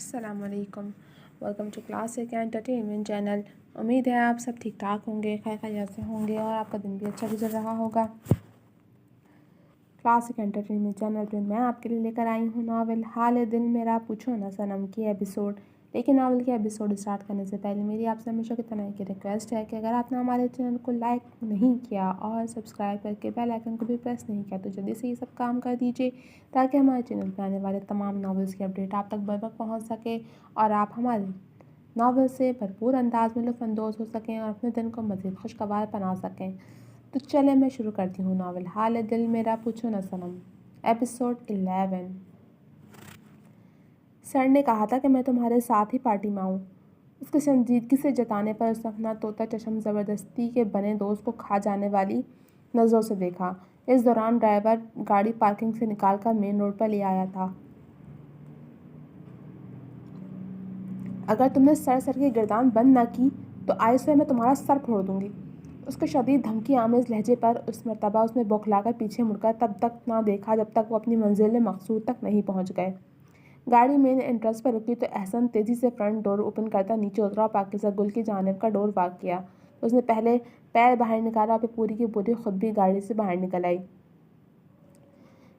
السلام علیکم، welcome to classic entertainment channel. امید ہے آپ سب ٹھیک ٹھاک ہوں گے، خیر خیریت سے ہوں گے اور آپ کا دن بھی اچھا گزر رہا ہوگا۔ کلاسک انٹرٹینمنٹ چینل پہ میں آپ کے لیے لے کر آئی ہوں ناول حال دل میرا پوچھو نہ صنم کی ایپیسوڈ۔ لیکن ناول کے ایپیسوڈ اسٹارٹ کرنے سے پہلے میری آپ سے ہمیشہ کی طرح کی ریکویسٹ ہے کہ اگر آپ نے ہمارے چینل کو لائک نہیں کیا اور سبسکرائب کر کے بیل آئیکن کو بھی پریس نہیں کیا تو جلدی سے یہ سب کام کر دیجیے تاکہ ہمارے چینل پہ آنے والے تمام ناولز کی اپڈیٹ آپ تک بروقت پہنچ سکے اور آپ ہمارے ناول سے بھرپور انداز میں لطف اندوز ہو سکیں اور اپنے دن کو مزید خوشگوار بنا سکیں۔ تو چلیں میں شروع کرتی ہوں ناول حال دل میرا پوچھو نہ صنم، ایپیسوڈ 11۔ سر نے کہا تھا کہ میں تمہارے ساتھ ہی پارٹی میں آؤں۔ اس کے سنجیدگی سے جتانے پر اس نے اپنا طوطا چشم زبردستی کے بنے دوست کو کھا جانے والی نظروں سے دیکھا۔ اس دوران ڈرائیور گاڑی پارکنگ سے نکال کر مین روڈ پر لے آیا تھا۔ اگر تم نے سر کی گردان بند نہ کی تو آئے سے میں تمہارا سر پھوڑ دوں گی۔ اس کے شدید دھمکی آمیز لہجے پر اس مرتبہ اس نے بوکھلا کر پیچھے مڑ کر تب تک نہ دیکھا جب تک وہ اپنی منزل مقصود تک نہیں پہنچ گئے۔ گاڑی مین انٹرنس پر رکی تو احسن تیزی سے فرنٹ ڈور اوپن کرتا نیچے اترا اور پاکیزہ گل کی جانب کا ڈور واک کیا۔ اس نے پہلے پیر باہر نکالا اور پھر پوری کی پوری خود بھی گاڑی سے باہر نکل آئی۔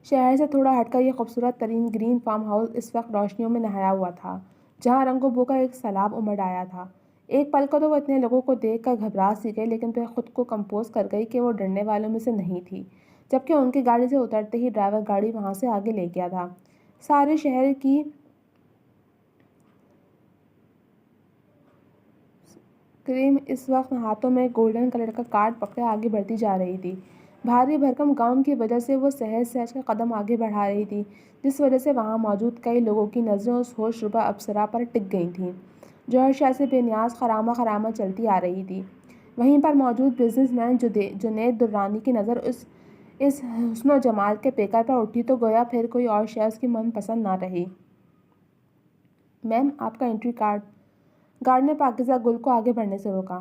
شہر سے تھوڑا ہٹ کر یہ خوبصورت ترین گرین فارم ہاؤس اس وقت روشنیوں میں نہایا ہوا تھا جہاں رنگ و بو کا ایک سیلاب امڑ آیا تھا۔ ایک پل کو تو وہ اتنے لوگوں کو دیکھ کر گھبرا سی گئی لیکن پھر خود کو کمپوز کر گئی کہ وہ ڈرنے والوں میں سے نہیں تھی، جبکہ ان کی گاڑی سے اترتے ہی ڈرائیور گاڑی وہاں سے آگے لے گیا تھا۔ سارے شہر کی کریم اس وقت ہاتھوں میں گولڈن کلر کا کارڈ پکڑے آگے بڑھتی جا رہی تھی۔ بھاری بھرکم گاؤن کی وجہ سے وہ سہج سہج کا قدم آگے بڑھا رہی تھی جس وجہ سے وہاں موجود کئی لوگوں کی نظریں اس ہوش ربا ابصرہ پر ٹک گئی تھیں جو ہر شے سے بے نیاز خرامہ خرامہ چلتی آ رہی تھی۔ وہیں پر موجود بزنس مین جنید درانی کی نظر اس حسن و جمال کے پیکر پر اٹھی تو گویا پھر کوئی اور شے اس کی من پسند نہ رہی۔ میم آپ کا انٹری کارڈ۔ گارڈ نے پاکیزہ گل کو آگے بڑھنے سے روکا۔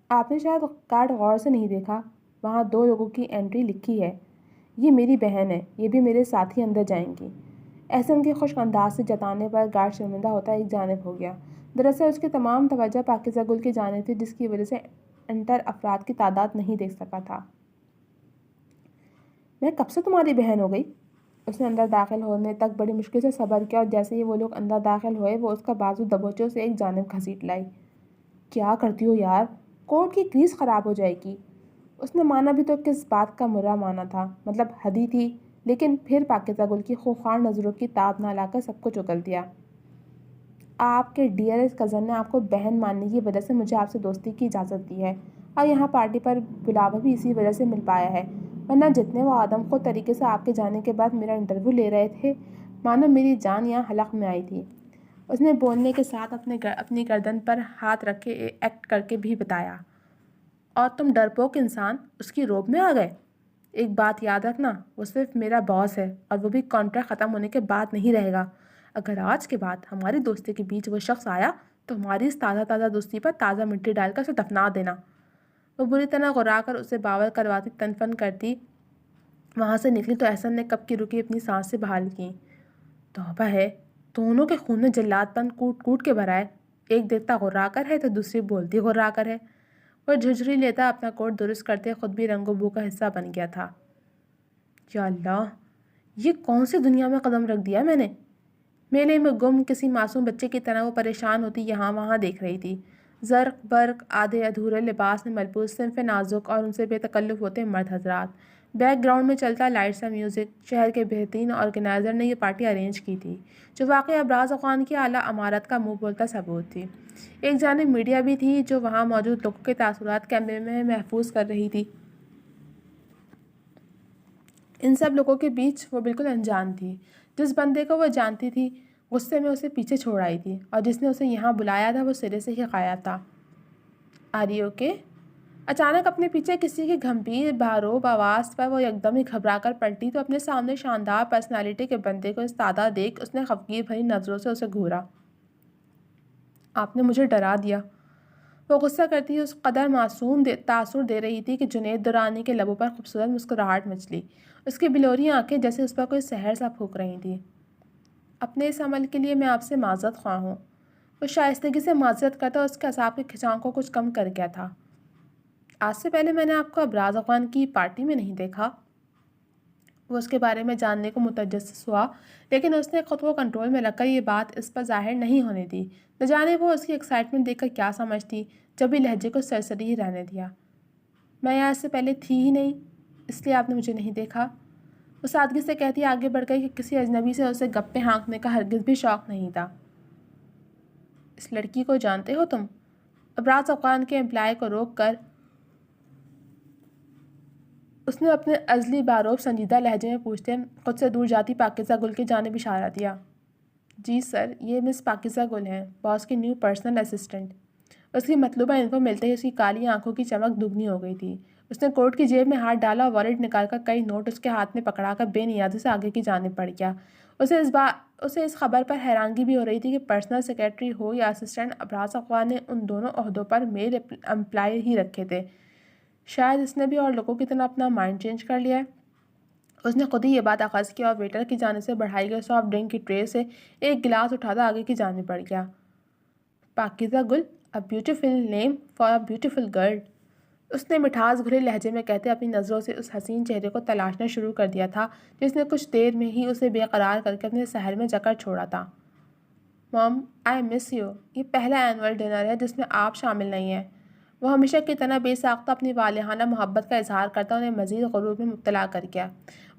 آپ نے شاید کارڈ غور سے نہیں دیکھا، وہاں 2 لوگوں کی انٹری لکھی ہے۔ یہ میری بہن ہے، یہ بھی میرے ساتھ ہی اندر جائیں گی۔ احسن کے خشک انداز سے جتانے پر گارڈ شرمندہ ہوتا ایک جانب ہو گیا۔ دراصل اس کی تمام توجہ پاکیزہ گل کی جانب تھی جس کی وجہ سے انٹر افراد کی تعداد نہیں دیکھ سکا تھا۔ میں کب سے تمہاری بہن ہو گئی؟ اس نے اندر داخل ہونے تک بڑی مشکل سے صبر کیا اور جیسے ہی وہ لوگ اندر داخل ہوئے وہ اس کا بازو دبوچوں سے ایک جانب گھسیٹ لائی۔ کیا کرتی ہو یار، کوٹ کی کریز خراب ہو جائے گی۔ اس نے مانا بھی تو کس بات کا مرا مانا تھا، مطلب حد ہی تھی، لیکن پھر پاکیزہ گل کی خوخار نظروں کی تاب نہ لا کر سب کچھ اگل دیا۔ آپ کے ڈیئرسٹ کزن نے آپ کو بہن ماننے کی وجہ سے مجھے آپ سے دوستی کی اجازت دی ہے اور یہاں پارٹی پر بلاوا بھی اسی وجہ سے مل پایا ہے، ورنہ جتنے وہ آدم خود طریقے سے آپ کے جانے کے بعد میرا انٹرویو لے رہے تھے مانو میری جان یہاں حلق میں آئی تھی۔ اس نے بولنے کے ساتھ اپنی گردن پر ہاتھ رکھ کے ایکٹ کر کے بھی بتایا۔ اور تم ڈرپوک انسان اس کی روب میں آ گئے؟ ایک بات یاد رکھنا، وہ صرف میرا باس ہے اور وہ بھی کانٹریکٹ ختم ہونے کے بعد نہیں رہے گا۔ اگر آج کے بعد ہماری دوستی کے بیچ وہ شخص آیا تو ہماری اس تازہ دوستی پر تازہ مٹی ڈال کر اسے دفنا دینا۔ وہ بری طرح غرا کر اسے باور کرواتی تن فن کرتی وہاں سے نکلی تو احسن نے کب کی رکی اپنی سانس سے بحال کی۔ توبہ ہے، دونوں کے خون میں جلاد پن کوٹ کوٹ کے بھرا ہے، ایک دیکھتا غرا کر ہے تو دوسری بولتی غرا کر ہے۔ وہ جھجری لیتا اپنا کوٹ درست کرتے خود بھی رنگ و بو کا حصہ بن گیا تھا۔ یا اللہ، یہ کون سی دنیا میں قدم رکھ دیا میں نے؟ میلے میں گم کسی معصوم بچے کی طرح وہ پریشان ہوتی یہاں وہاں دیکھ رہی تھی۔ زرق برق آدھے ادھورے لباس میں ملبوس صنف نازک اور ان سے بے تکلف ہوتے مرد حضرات، بیک گراؤنڈ میں چلتا لائٹ سا میوزک۔ شہر کے بہترین آرگنائزر نے یہ پارٹی ارینج کی تھی جو واقعی ابراز اوقات کی اعلیٰ عمارت کا منہ بولتا ثبوت تھی۔ ایک جانب میڈیا بھی تھی جو وہاں موجود لوگوں کے تاثرات کیمرے میں محفوظ کر رہی تھی۔ ان سب لوگوں کے بیچ وہ بالکل انجان تھی۔ جس بندے کو وہ جانتی تھی غصے میں اسے پیچھے چھوڑ آئی تھی اور جس نے اسے یہاں بلایا تھا وہ سرے سے ہی غائب تھا۔ Are you okay? اچانک اپنے پیچھے کسی کی گھمبیر بھاروب آواز پر وہ یکدم ہی گھبرا کر پلٹی تو اپنے سامنے شاندار پرسنالٹی کے بندے کو استادہ دیکھ اس نے خفگیر بھری نظروں سے اسے گھورا۔ آپ نے مجھے ڈرا دیا، وہ غصہ کرتی اس قدر معصوم تاثر دے رہی تھی کہ جنید درانی کے لبوں پر خوبصورت مسکراہٹ مچلی۔ اس کی بلوری آنکھیں جیسے اس پر کوئی سحر سا پھونک رہی تھیں۔ اپنے اس عمل کے لیے میں آپ سے معذرت خواہ ہوں۔ وہ شائستگی سے معذرت کرتا اور اس کے اعصاب کے کھچاؤ کو کچھ کم کر گیا تھا۔ آج سے پہلے میں نے آپ کو ابراز افغان کی پارٹی میں نہیں دیکھا۔ وہ اس کے بارے میں جاننے کو متجسس ہوا، لیکن اس نے خود کو کنٹرول میں رکھ کر یہ بات اس پر ظاہر نہیں ہونے دی۔ نہ جانے وہ اس کی ایکسائٹمنٹ دیکھ کر کیا سمجھتی، جب بھی لہجے کو سرسری ہی رہنے دیا۔ میں یہاں سے پہلے تھی ہی نہیں، اس لیے آپ نے مجھے نہیں دیکھا۔ وہ سادگی سے کہتی آگے بڑھ گئی کہ کسی اجنبی سے اسے گپے ہانکنے کا ہرگز بھی شوق نہیں تھا۔ اس لڑکی کو جانتے ہو تم؟ ابراز افغان کے امپلائی کو روک کر اس نے اپنے ازلی باروب سنجیدہ لہجے میں پوچھتے خود سے دور جاتی پاکیزہ گل کی جانب اشارہ دیا۔ جی سر، یہ مس پاکیزہ گل ہیں، باس کی نیو پرسنل اسسٹنٹ۔ اس کی مطلوبہ انفو ملتے ہی اس کی کالی آنکھوں کی چمک دگنی ہو گئی تھی۔ اس نے کوٹ کی جیب میں ہاتھ ڈالا اور والیٹ نکال کر کئی نوٹ اس کے ہاتھ میں پکڑا کر بے نیازی سے آگے کی جانب بڑھ گیا۔ اسے اس خبر پر حیرانگی بھی ہو رہی تھی کہ پرسنل سیکرٹری ہو یا اسسٹنٹ، ابراز افغان نے ان دونوں عہدوں پر میل امپلائی ہی رکھے تھے۔ شاید اس نے بھی اور لوگوں کی طرح اپنا مائنڈ چینج کر لیا ہے۔ اس نے خود ہی یہ بات آغاز کی اور ویٹر کی جانب سے بڑھائی گئی سافٹ ڈرنک کی ٹرے سے ایک گلاس اٹھاتا آگے کی جانب بڑھ گیا۔ پاکیزہ گل، a beautiful name for a beautiful girl۔ اس نے مٹھاس بھرے لہجے میں کہتے اپنی نظروں سے اس حسین چہرے کو تلاشنا شروع کر دیا تھا جس نے کچھ دیر میں ہی اسے بے قرار کر کے اپنے سحر میں جکڑ چھوڑا تھا۔ مام، آئی مس یو۔ یہ پہلا اینول ڈنر ہے جس میں آپ شامل نہیں ہیں۔ وہ ہمیشہ کی طرح بے ساختہ اپنی والہانہ محبت کا اظہار کرتا انہیں مزید غرور میں مبتلا کر گیا۔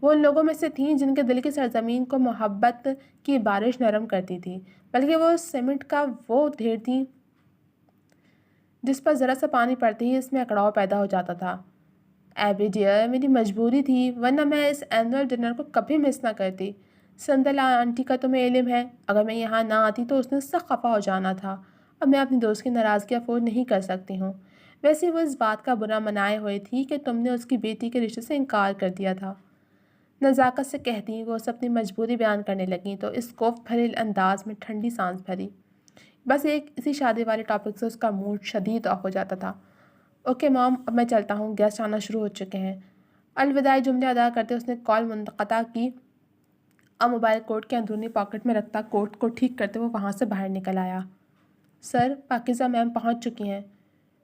وہ ان لوگوں میں سے تھیں جن کے دل کی سرزمین کو محبت کی بارش نرم کرتی تھی، بلکہ وہ سیمنٹ کا وہ ڈھیر تھی جس پر ذرا سا پانی پڑتے ہی اس میں اکڑاؤ پیدا ہو جاتا تھا۔ ایبی ڈیئر، میری مجبوری تھی، ورنہ میں اس اینول ڈنر کو کبھی مس نہ کرتی۔ سندل آنٹی کا تمہیں علم ہے، اگر میں یہاں نہ آتی تو اس نے سخت خفا ہو جانا تھا۔ اب میں اپنی دوست کی ناراضگی افورڈ نہیں کر سکتی ہوں۔ ویسے وہ اس بات کا برا منائے ہوئے تھی کہ تم نے اس کی بیٹی کے رشتے سے انکار کر دیا تھا۔ نزاکت سے کہتی وہ اسے اپنی مجبوری بیان کرنے لگیں تو اس کوفت بھرے انداز میں ٹھنڈی سانس بھری۔ بس اسی شادی والے ٹاپک سے اس کا موڈ شدید آف ہو جاتا تھا۔ اوکے مام، اب میں چلتا ہوں، گیسٹ آنا شروع ہو چکے ہیں۔ الوداعی جملے ادا کرتے اس نے کال منقطع کی اور موبائل کوٹ کے اندرونی پاکٹ میں رکھتا کوٹ کو ٹھیک کرتے وہ وہاں سے باہر نکل آیا۔ سر، پاکیزہ میم پہنچ چکی ہیں۔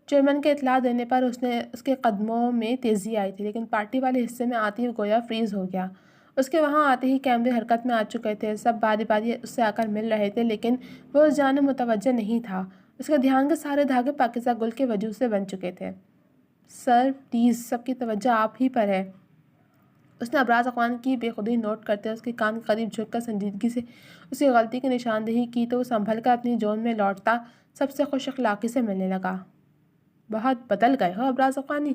چیئرمین کے اطلاع دینے پر اس کے قدموں میں تیزی آئی تھی، لیکن پارٹی والے حصے میں آتے ہی گویا فریز ہو گیا۔ اس کے وہاں آتے ہی کیمرے حرکت میں آ چکے تھے، سب باری باری اس سے آ کر مل رہے تھے، لیکن وہ اس جانب متوجہ نہیں تھا۔ اس کے دھیان کے سارے دھاگے پاکیزہ گل کے وجود سے بن چکے تھے۔ سر پلیز، سب کی توجہ آپ ہی پر ہے۔ اس نے ابراز افغان کی بے خودی نوٹ کرتے اس کے کان کے قریب جھک کر سنجیدگی سے اس کی غلطی کی نشاندہی کی تو وہ سنبھل کر اپنی جون میں لوٹتا سب سے خوش اخلاقی سے ملنے لگا۔ بہت بدل گئے ہو ابراز افغانی۔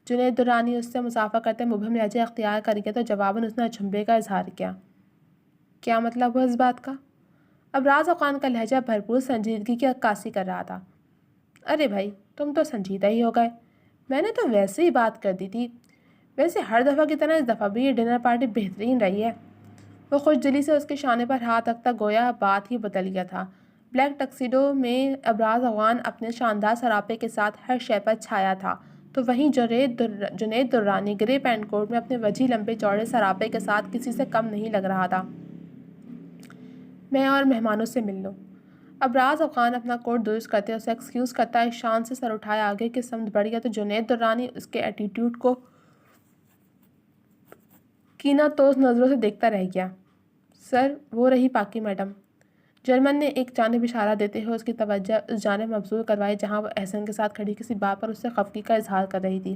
جنید درانی اس سے مسافہ کرتے مبہم لہجہ اختیار کر گیا تو جواباً اس نے اچنبھے کا اظہار کیا۔ کیا مطلب ہوا اس بات کا؟ ابراز افغان کا لہجہ بھرپور سنجیدگی کی عکاسی کر رہا تھا۔ ارے بھائی، تم تو سنجیدہ ہی ہو گئے، میں نے تو ویسے ہی بات کر دی تھی۔ ویسے ہر دفعہ کی طرح اس دفعہ بھی یہ ڈنر پارٹی بہترین رہی ہے۔ وہ خوش دلی سے اس کے شانے پر ہاتھ رکھتا گویا بات ہی بدل گیا تھا۔ بلیک ٹکسیڈو میں ابراز افغان اپنے شاندار سراپے کے ساتھ ہر شے پر چھایا تھا، تو وہیں جنید درانی گرے پینٹ کوٹ میں اپنے وجہ لمبے چوڑے سراپے کے ساتھ کسی سے کم نہیں لگ رہا تھا۔ میں اور مہمانوں سے مل لوں۔ ابراز افغان اپنا کوٹ درست کرتے اسے ایکسکیوز کرتا ایک شان سے سر اٹھائے آگے کی سمت بڑھ گیا تو جنید درانی اس کے ایٹیٹیوڈ کو کینہ توز نظروں سے دیکھتا رہ گیا۔ سر، وہ رہی پاکی میڈم۔ جرمن نے ایک جانب اشارہ دیتے ہوئے اس کی توجہ اس جانب مبذول کروائی جہاں وہ احسن کے ساتھ کھڑی کسی بات پر اس سے خفگی کا اظہار کر رہی تھی۔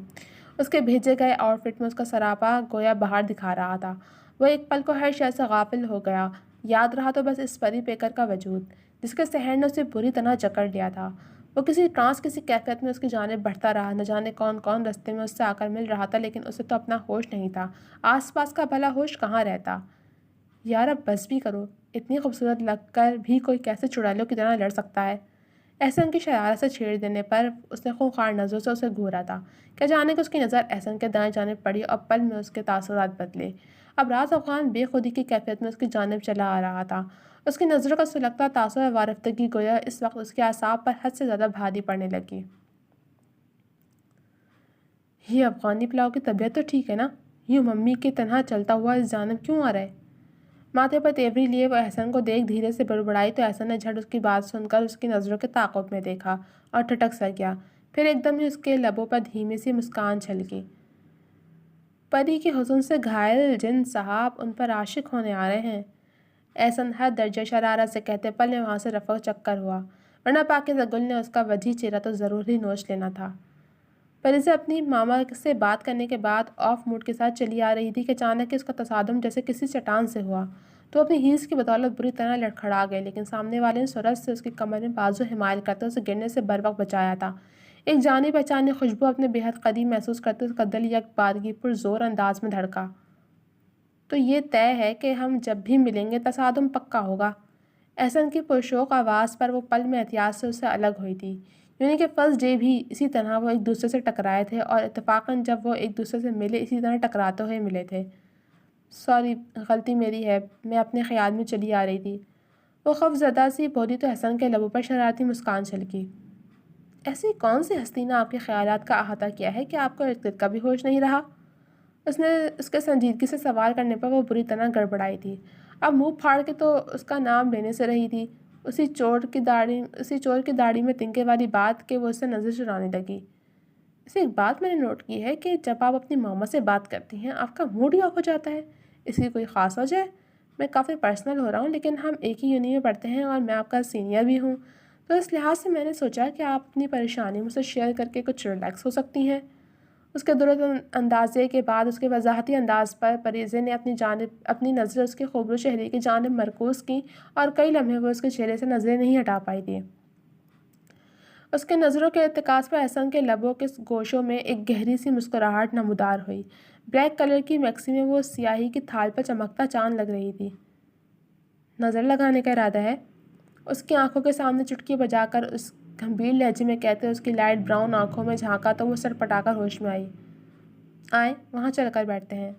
اس کے بھیجے گئے آؤٹ فٹ میں اس کا سراپا گویا باہر دکھا رہا تھا۔ وہ ایک پل کو ہر شے سے غافل ہو گیا، یاد رہا تو بس اس پری پیکر کا وجود جس کے سحر نے اسے بری طرح جکڑ لیا تھا۔ وہ کسی کیفیت میں اس کی جانب بڑھتا رہا، نہ جانے کون کون رستے میں اس سے آ کر مل رہا تھا، لیکن اسے تو اپنا ہوش نہیں تھا۔ آس پاس کا بھلا ہوش کہاں رہتا؟ یار اب بس بھی کرو، اتنی خوبصورت لگ کر بھی کوئی کیسے چڑیلوں کی طرح لڑ سکتا ہے؟ احسن کی شرارت سے چھیڑ دینے پر اس نے خونخوار نظروں سے اسے گھورا تھا۔ کیا جانے کہ اس کی نظر احسن کے دائیں جانب پڑی اور پل میں اس کے تاثرات بدلے۔ ابراز افغان بے خودی کی کیفیت میں اس کی جانب چلا آ رہا تھا۔ اس کی نظروں کا سلگتا تاثر وارفتگی گویا اس وقت اس کے اعصاب پر حد سے زیادہ بھاری پڑنے لگی۔ یہ افغانی پلاؤ کی طبیعت تو ٹھیک ہے نا؟ یوں ممی کے تنہا چلتا ہوا اس جانب کیوں آ رہا ہے؟ ماتھے پر تیوری لیے وہ احسن کو دیکھ دھیرے سے بڑبڑائی تو احسن نے جھٹ اس کی بات سن کر اس کی نظروں کے تعاقب میں دیکھا اور ٹھٹک سا گیا۔ پھر ایک دم ہی اس کے لبوں پر دھیمی سی مسکان چھلکی۔ پری کے حسن سے گھائل جن صاحب ان پر عاشق ہونے آ رہے ہیں، احسن ہر درجہ شرارت سے کہتے پل میں وہاں سے رفع چکر ہوا، ورنہ پاکیزہ گل نے اس کا وجیح چہرہ تو ضرور ہی نوچ لینا تھا۔ پری سے اپنی ماما سے بات کرنے کے بعد آف موڈ کے ساتھ چلی آ رہی تھی کہ اچانک اس کا تصادم جیسے کسی چٹان سے ہوا تو اپنی ہیلز کی بدولت بری طرح لڑکھڑا گئے، لیکن سامنے والے نے سرعت سے اس کی کمر میں بازو حمایل کرتے اسے گرنے سے بر وقت بچایا تھا۔ ایک جانی پہچانی خوشبو اپنے بے حد قریب محسوس کرتے اس کا دل یک بارگی پر زور انداز میں دھڑکا۔ تو یہ طے ہے کہ ہم جب بھی ملیں گے تصادم پکا ہوگا۔ احسن کی پرشوق آواز پر وہ پل میں احتیاط سے اس سے الگ ہوئی تھی، یعنی کہ فرسٹ ڈے بھی اسی طرح وہ ایک دوسرے سے ٹکرائے تھے اور اتفاقاً جب وہ ایک دوسرے سے ملے اسی طرح ٹکراتے ہوئے ملے تھے۔ سوری، غلطی میری ہے، میں اپنے خیال میں چلی آ رہی تھی، وہ خوف زدہ سی بولی تو احسن کے لبوں پر شرارتی مسکان چھلکی۔ ایسی کون سی ہستی نے آپ کے خیالات کا احاطہ کیا ہے کہ آپ کو ارد گرد کا بھی ہوش نہیں رہا؟ اس نے اس کے سنجیدگی سے سوال کرنے پر وہ بری طرح گڑبڑائی تھی۔ اب منہ پھاڑ کے تو اس کا نام لینے سے رہی تھی، اسی چور کی داڑھی میں تنکے والی بات کہ وہ اس سے نظر چرانے لگی۔ اسے ایک بات میں نے نوٹ کی ہے کہ جب آپ اپنی ماما سے بات کرتی ہیں آپ کا موڈ ہی آف ہو جاتا ہے، اس کی کوئی خاص وجہ ہے؟ میں کافی پرسنل ہو رہا ہوں، لیکن ہم ایک ہی یونی میں پڑھتے ہیں اور میں آپ کا سینئر بھی ہوں، تو اس لحاظ سے میں نے سوچا کہ آپ اپنی پریشانی مجھ سے شیئر کر کے کچھ ریلیکس ہو سکتی ہیں۔ اس کے درست اندازے کے بعد اس کے وضاحتی انداز پر پریزے نے اپنی نظریں اس کے خوبرو چہرے کی جانب مرکوز کی اور کئی لمحے وہ اس کے چہرے سے نظریں نہیں ہٹا پائی تھی۔ اس کے نظروں کے ارتکاز پر احسن کے لبوں کے گوشوں میں ایک گہری سی مسکراہٹ نمودار ہوئی۔ بلیک کلر کی میکسی میں وہ سیاہی کی تھال پر چمکتا چاند لگ رہی تھی۔ نظر لگانے کا ارادہ ہے؟ اس کی آنکھوں کے سامنے چٹکی بجا کر اس گھمبیر لہجے میں کہتے اس کی لائٹ براؤن آنکھوں میں جھانکا تو وہ سر پٹا کر ہوش میں آئی۔ آئیں وہاں چل کر بیٹھتے ہیں۔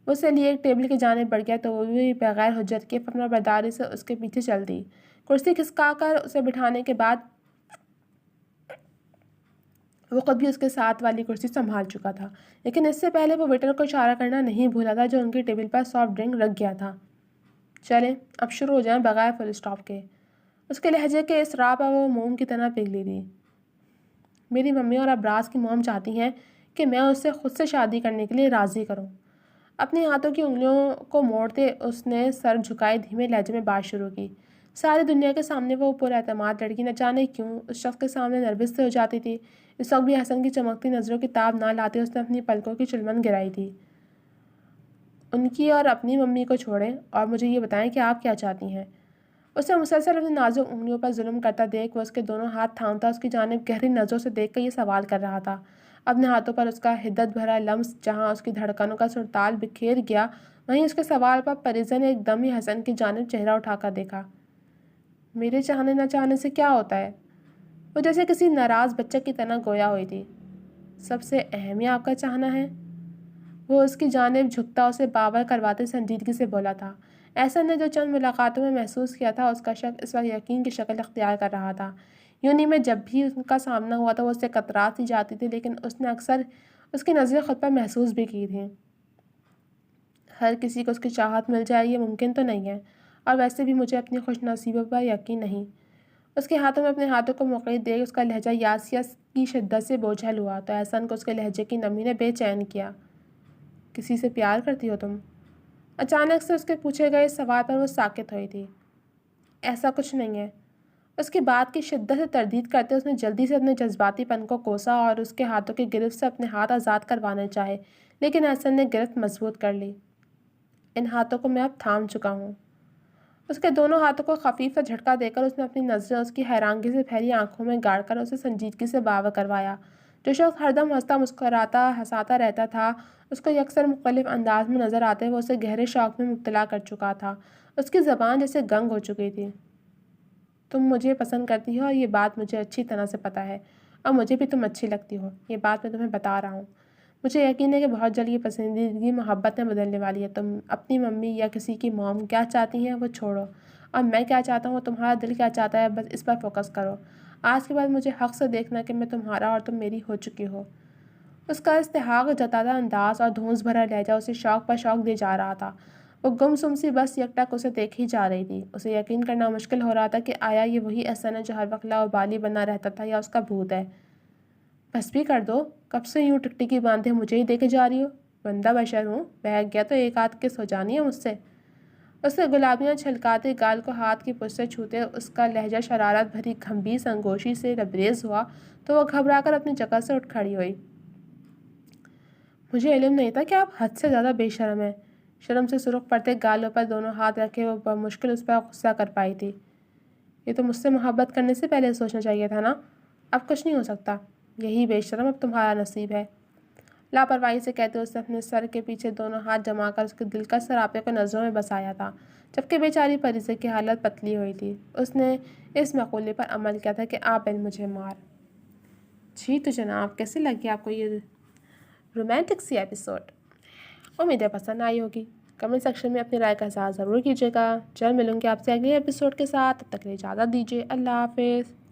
وہ اسے لیے ایک ٹیبل کی جانب بڑھ گیا تو وہ بھی بغیر حجت کے فرما برداری سے اس کے پیچھے چل دی۔ کرسی کھسکا کر اسے بٹھانے کے بعد وہ خود بھی اس کے ساتھ والی کرسی سنبھال چکا تھا، لیکن اس سے پہلے وہ ویٹر کو اشارہ کرنا نہیں بھولا تھا جو ان کی ٹیبل پر سافٹ ڈرنک رکھ گیا تھا۔ چلیں اب شروع ہو جائیں بغیر فل اسٹاپ کے۔ اس کے لہجے کے اسراء پر وہ موم کی طرح پگھلی تھی۔ میری ممی اور ابراز کی موم چاہتی ہیں کہ میں اس سے خود سے شادی کرنے کے لیے راضی کروں۔ اپنے ہاتھوں کی انگلیوں کو موڑتے اس نے سر جھکائے دھیمے لہجے میں بات شروع کی۔ ساری دنیا کے سامنے وہ پر اعتماد لڑکی نہ جانے کیوں اس شخص کے سامنے نروس سے ہو جاتی تھی۔ اس وقت بھی حسن کی چمکتی نظروں کی تاب نہ لاتے اس نے اپنی پلکوں کی چلمن گرائی تھی۔ ان کی اور اپنی ممی کو چھوڑیں اور مجھے یہ بتائیں کہ آپ کیا چاہتی ہیں؟ اسے مسلسل اپنی نازک انگلیوں پر ظلم کرتا دیکھ وہ اس کے دونوں ہاتھ تھامتا اس کی جانب گہری نظروں سے دیکھ کر یہ سوال کر رہا تھا۔ اپنے ہاتھوں پر اس کا حدت بھرا لمس جہاں اس کی دھڑکنوں کا سرتال بکھیر گیا، وہیں اس کے سوال پر پریزا نے ایک دم ہی حسن کی جانب چہرہ اٹھا کر دیکھا۔ میرے چاہنے نہ چاہنے سے کیا ہوتا ہے؟ وہ جیسے کسی ناراض بچے کی طرح گویا ہوئی تھی۔ سب سے اہم یہ آپ کا چاہنا ہے؟ وہ اس کی جانب جھکتا اسے باور کرواتے سنجیدگی سے بولا تھا۔ احسن نے جو چند ملاقاتوں میں محسوس کیا تھا اس کا شک اس وقت یقین کی شکل اختیار کر رہا تھا۔ یونی میں جب بھی ان کا سامنا ہوا تو وہ اس سے قطرات سی جاتی تھی، لیکن اس نے اکثر اس کی نظریں خود پر محسوس بھی کی تھیں۔ ہر کسی کو اس کی چاہت مل جائے یہ ممکن تو نہیں ہے، اور ویسے بھی مجھے اپنی خوش نصیبی پر یقین نہیں۔ اس کے ہاتھوں میں اپنے ہاتھوں کو موقعیت دے اس کا لہجہ یاسیہ کی شدت سے بوجھل ہوا تو احسن کو اس کے لہجے کی نمی نے بے چین کیا۔ کسی سے پیار کرتی ہو تم؟ اچانک سے اس کے پوچھے گئے سوال پر وہ ساکت ہوئی تھی۔ ایسا کچھ نہیں ہے۔ اس کی بات کی شدت سے تردید کرتے اس نے جلدی سے اپنے جذباتی پن کو کوسا اور اس کے ہاتھوں کی گرفت سے اپنے ہاتھ آزاد کروانے چاہے، لیکن احسن نے گرفت مضبوط کر لی۔ ان ہاتھوں کو میں اب تھام چکا ہوں۔ اس کے دونوں ہاتھوں کو خفیف سا جھٹکا دے کر اس نے اپنی نظریں اس کی حیرانگی سے پھیلی آنکھوں میں گاڑ کر اسے سنجیدگی سے باور کروایا۔ جو شخص ہر دم ہنستا مسکراتا ہنساتا رہتا تھا اس کو یکسر مختلف انداز میں نظر آتے وہ اسے گہرے شوق میں مبتلا کر چکا تھا۔ اس کی زبان جیسے گنگ ہو چکی تھی۔ تم مجھے پسند کرتی ہو اور یہ بات مجھے اچھی طرح سے پتہ ہے، اور مجھے بھی تم اچھی لگتی ہو، یہ بات میں تمہیں بتا رہا ہوں۔ مجھے یقین ہے کہ بہت جلد یہ پسندیدگی محبت میں بدلنے والی ہے۔ تم اپنی ممی یا کسی کی موم کیا چاہتی ہیں وہ چھوڑو، اور میں کیا چاہتا ہوں، تمہارا دل کیا چاہتا ہے، بس اس پر فوکس کرو۔ آج کے بعد مجھے حق سے دیکھنا کہ میں تمہارا اور تم میری ہو چکی ہو۔ اس کا استحقاق جتاتا انداز اور دھونس بھرا لہجہ اسے شوق پر شوق دے جا رہا تھا۔ وہ گمسم سی بس یکٹک اسے دیکھ ہی جا رہی تھی۔ اسے یقین کرنا مشکل ہو رہا تھا کہ آیا یہ وہی احسن ہے جو ہر وقت لاابالی بنا رہتا تھا یا اس کا بھوت ہے۔ بس بھی کر دو، کب سے یوں ٹکٹکی باندھے مجھے ہی دیکھے جا رہی ہو؟ بندہ بشر ہوں، بہک گیا تو ایک آدھ کس ہو جانی ہے مجھ سے۔ اس نے گلابیاں چھلکاتے گال کو ہاتھ کی پشت سے چھوتے اس کا لہجہ شرارت بھری گھمبی سنگوشی سے لبریز ہوا تو وہ گھبرا کر اپنی جگہ سے اٹھ کھڑی ہوئی۔ مجھے علم نہیں تھا کہ آپ حد سے زیادہ بے شرم ہیں۔ شرم سے سرخ پڑتے گالوں پر دونوں ہاتھ رکھے وہ بمشکل اس پر غصہ کر پائی تھی۔ یہ تو مجھ سے محبت کرنے سے پہلے سوچنا چاہیے تھا نا۔ اب کچھ نہیں ہو سکتا، یہی بے شرم اب تمہارا نصیب ہے۔ لاپرواہی سے کہتے اس نے اپنے سر کے پیچھے دونوں ہاتھ جما کر اس کے دل کا سراپے کو نظروں میں بسایا تھا، جبکہ بیچاری پریزے کی حالت پتلی ہوئی تھی۔ اس نے اس مقولے پر عمل کیا تھا کہ آ بن مجھے مار۔ جی تو جناب، کیسے لگی آپ کو یہ رومانٹک سی ایپیسوڈ؟ امید ہے پسند آئی ہوگی۔ کمنٹ سیکشن میں اپنی رائے کا اظہار ضرور کیجیے گا۔ جلد ملوں گی آپ سے اگلے ایپیسوڈ کے ساتھ، تب تک کے لیے اجازت دیجیے۔ اللہ حافظ۔